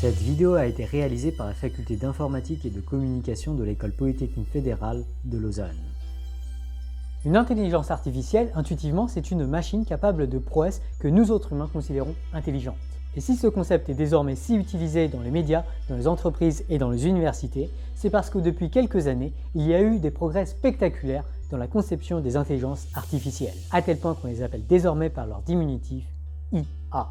Cette vidéo a été réalisée par la faculté d'informatique et de communication de l'École polytechnique fédérale de Lausanne. Une intelligence artificielle, intuitivement, c'est une machine capable de prouesses que nous autres humains considérons intelligentes. Et si ce concept est désormais si utilisé dans les médias, dans les entreprises et dans les universités, c'est parce que depuis quelques années, il y a eu des progrès spectaculaires dans la conception des intelligences artificielles, à tel point qu'on les appelle désormais par leur diminutif IA.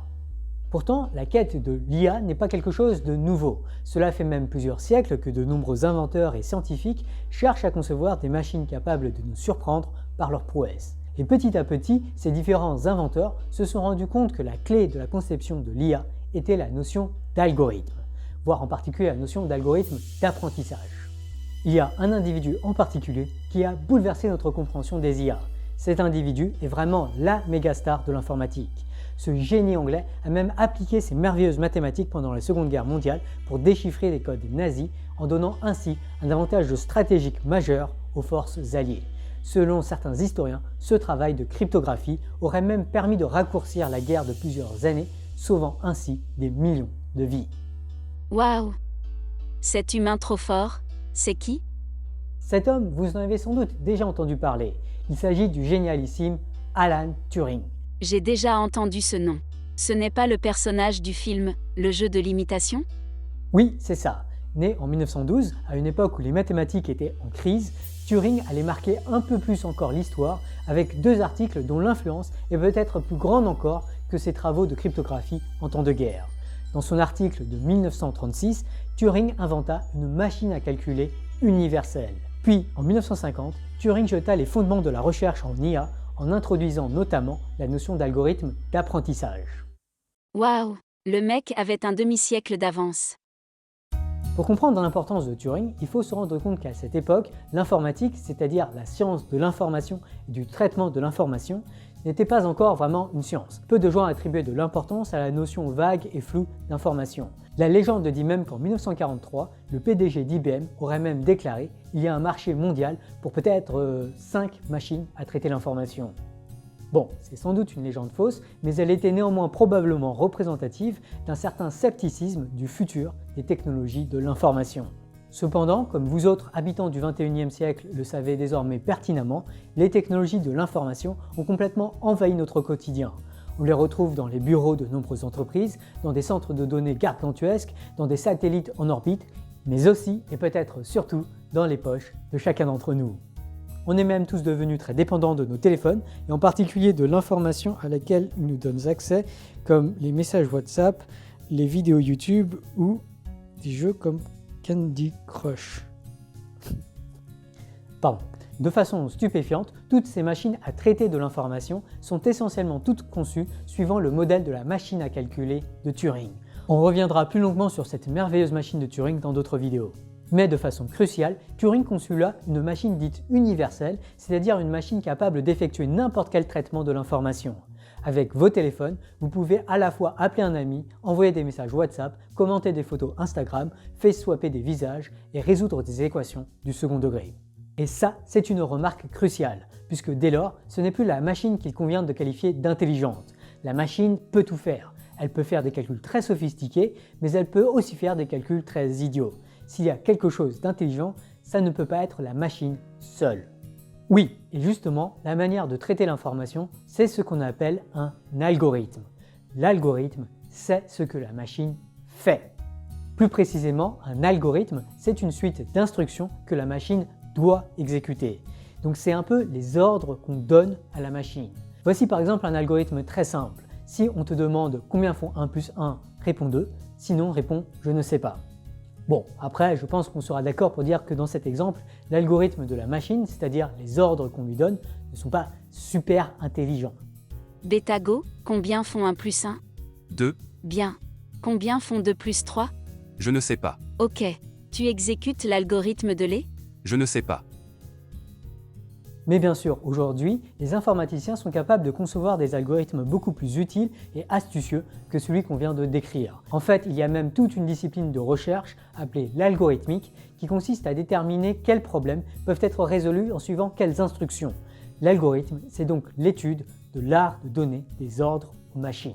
Pourtant, la quête de l'IA n'est pas quelque chose de nouveau. Cela fait même plusieurs siècles que de nombreux inventeurs et scientifiques cherchent à concevoir des machines capables de nous surprendre par leurs prouesses. Et petit à petit, ces différents inventeurs se sont rendus compte que la clé de la conception de l'IA était la notion d'algorithme, voire en particulier la notion d'algorithme d'apprentissage. Il y a un individu en particulier qui a bouleversé notre compréhension des IA. Cet individu est vraiment la mégastar de l'informatique. Ce génie anglais a même appliqué ses merveilleuses mathématiques pendant la Seconde Guerre mondiale pour déchiffrer les codes nazis en donnant ainsi un avantage stratégique majeur aux forces alliées. Selon certains historiens, ce travail de cryptographie aurait même permis de raccourcir la guerre de plusieurs années, sauvant ainsi des millions de vies. Waouh! Cet humain trop fort, c'est qui? Cet homme, vous en avez sans doute déjà entendu parler. Il s'agit du génialissime Alan Turing. J'ai déjà entendu ce nom. Ce n'est pas le personnage du film « Le jeu de l'imitation » ? Oui, c'est ça. Né en 1912, à une époque où les mathématiques étaient en crise, Turing allait marquer un peu plus encore l'histoire avec deux articles dont l'influence est peut-être plus grande encore que ses travaux de cryptographie en temps de guerre. Dans son article de 1936, Turing inventa une machine à calculer universelle. Puis, en 1950, Turing jeta les fondements de la recherche en IA en introduisant notamment la notion d'algorithme d'apprentissage. Waouh! Le mec avait un demi-siècle d'avance. Pour comprendre l'importance de Turing, il faut se rendre compte qu'à cette époque, l'informatique, c'est-à-dire la science de l'information et du traitement de l'information, n'était pas encore vraiment une science. Peu de gens attribuaient de l'importance à la notion vague et floue d'information. La légende dit même qu'en 1943, le PDG d'IBM aurait même déclaré qu'il y a un marché mondial pour peut-être 5 machines à traiter l'information. Bon, c'est sans doute une légende fausse, mais elle était néanmoins probablement représentative d'un certain scepticisme du futur des technologies de l'information. Cependant, comme vous autres habitants du XXIe siècle le savez désormais pertinemment, les technologies de l'information ont complètement envahi notre quotidien. On les retrouve dans les bureaux de nombreuses entreprises, dans des centres de données gargantuesques, dans des satellites en orbite, mais aussi et peut-être surtout dans les poches de chacun d'entre nous. On est même tous devenus très dépendants de nos téléphones et en particulier de l'information à laquelle ils nous donnent accès, comme les messages WhatsApp, les vidéos YouTube ou des jeux comme Candy Crush. Pardon. De façon stupéfiante, toutes ces machines à traiter de l'information sont essentiellement toutes conçues suivant le modèle de la machine à calculer de Turing. On reviendra plus longuement sur cette merveilleuse machine de Turing dans d'autres vidéos. Mais de façon cruciale, Turing conçut là une machine dite universelle, c'est-à-dire une machine capable d'effectuer n'importe quel traitement de l'information. Avec vos téléphones, vous pouvez à la fois appeler un ami, envoyer des messages WhatsApp, commenter des photos Instagram, face-swapper des visages et résoudre des équations du second degré. Et ça, c'est une remarque cruciale, puisque dès lors, ce n'est plus la machine qu'il convient de qualifier d'intelligente. La machine peut tout faire. Elle peut faire des calculs très sophistiqués, mais elle peut aussi faire des calculs très idiots. S'il y a quelque chose d'intelligent, ça ne peut pas être la machine seule. Oui, et justement, la manière de traiter l'information, c'est ce qu'on appelle un algorithme. L'algorithme, c'est ce que la machine fait. Plus précisément, un algorithme, c'est une suite d'instructions que la machine doit exécuter. Donc c'est un peu les ordres qu'on donne à la machine. Voici par exemple un algorithme très simple. Si on te demande combien font 1 plus 1, réponds 2, sinon réponds je ne sais pas. Bon, après, je pense qu'on sera d'accord pour dire que dans cet exemple, l'algorithme de la machine, c'est-à-dire les ordres qu'on lui donne, ne sont pas super intelligents. Betago, combien font 1 plus 1? 2. Bien. Combien font 2 plus 3? Je ne sais pas. Ok. Tu exécutes l'algorithme de lait? Je ne sais pas. Mais bien sûr, aujourd'hui, les informaticiens sont capables de concevoir des algorithmes beaucoup plus utiles et astucieux que celui qu'on vient de décrire. En fait, il y a même toute une discipline de recherche appelée l'algorithmique qui consiste à déterminer quels problèmes peuvent être résolus en suivant quelles instructions. L'algorithme, c'est donc l'étude de l'art de donner des ordres aux machines.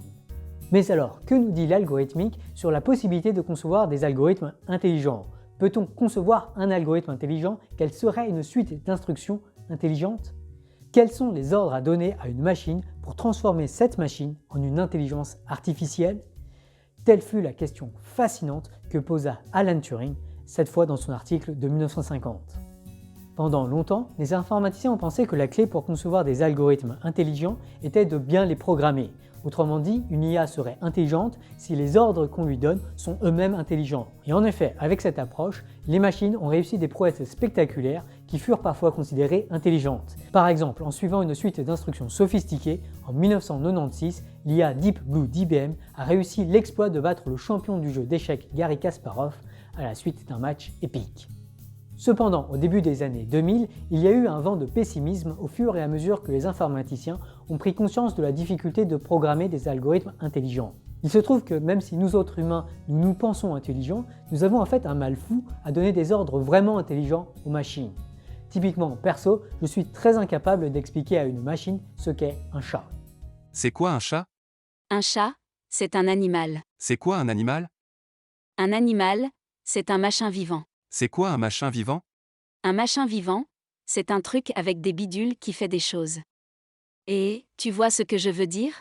Mais alors, que nous dit l'algorithmique sur la possibilité de concevoir des algorithmes intelligents? Peut-on concevoir un algorithme intelligent? Quelle serait une suite d'instructions intelligentes? Quels sont les ordres à donner à une machine pour transformer cette machine en une intelligence artificielle? Telle fut la question fascinante que posa Alan Turing, cette fois dans son article de 1950. Pendant longtemps, les informaticiens ont pensé que la clé pour concevoir des algorithmes intelligents était de bien les programmer. Autrement dit, une IA serait intelligente si les ordres qu'on lui donne sont eux-mêmes intelligents. Et en effet, avec cette approche, les machines ont réussi des prouesses spectaculaires qui furent parfois considérées intelligentes. Par exemple, en suivant une suite d'instructions sophistiquées, en 1996, l'IA Deep Blue d'IBM a réussi l'exploit de battre le champion du jeu d'échecs Garry Kasparov à la suite d'un match épique. Cependant, au début des années 2000, il y a eu un vent de pessimisme au fur et à mesure que les informaticiens ont pris conscience de la difficulté de programmer des algorithmes intelligents. Il se trouve que même si nous autres humains, nous pensons intelligents, nous avons en fait un mal fou à donner des ordres vraiment intelligents aux machines. Typiquement, perso, je suis très incapable d'expliquer à une machine ce qu'est un chat. C'est quoi un chat? Un chat, c'est un animal. C'est quoi un animal? Un animal, c'est un machin vivant. C'est quoi un machin vivant? Un machin vivant, c'est un truc avec des bidules qui fait des choses. Et, tu vois ce que je veux dire?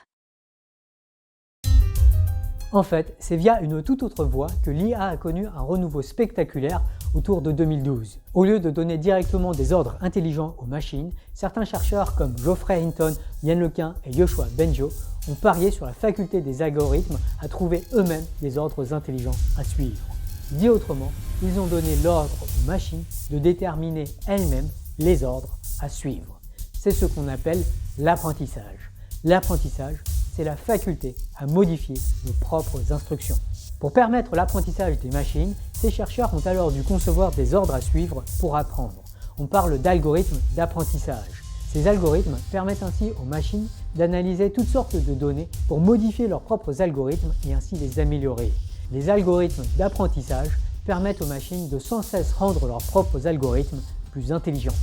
En fait, c'est via une toute autre voie que l'IA a connu un renouveau spectaculaire autour de 2012. Au lieu de donner directement des ordres intelligents aux machines, certains chercheurs comme Geoffrey Hinton, Yann LeCun et Yoshua Bengio ont parié sur la faculté des algorithmes à trouver eux-mêmes des ordres intelligents à suivre. Dit autrement, ils ont donné l'ordre aux machines de déterminer elles-mêmes les ordres à suivre. C'est ce qu'on appelle l'apprentissage. L'apprentissage, c'est la faculté à modifier nos propres instructions. Pour permettre l'apprentissage des machines, ces chercheurs ont alors dû concevoir des ordres à suivre pour apprendre. On parle d'algorithmes d'apprentissage. Ces algorithmes permettent ainsi aux machines d'analyser toutes sortes de données pour modifier leurs propres algorithmes et ainsi les améliorer. Les algorithmes d'apprentissage permettent aux machines de sans cesse rendre leurs propres algorithmes plus intelligents.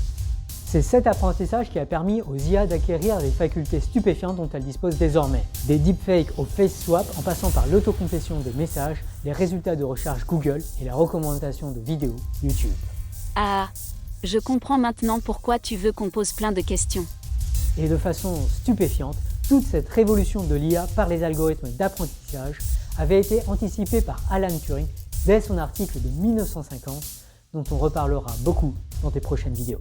C'est cet apprentissage qui a permis aux IA d'acquérir les facultés stupéfiantes dont elles disposent désormais. Des deepfakes au face swap en passant par l'autocomplétion des messages, les résultats de recherche Google et la recommandation de vidéos YouTube. Ah, je comprends maintenant pourquoi tu veux qu'on pose plein de questions. Et de façon stupéfiante, toute cette révolution de l'IA par les algorithmes d'apprentissage avait été anticipée par Alan Turing dès son article de 1950, dont on reparlera beaucoup dans tes prochaines vidéos.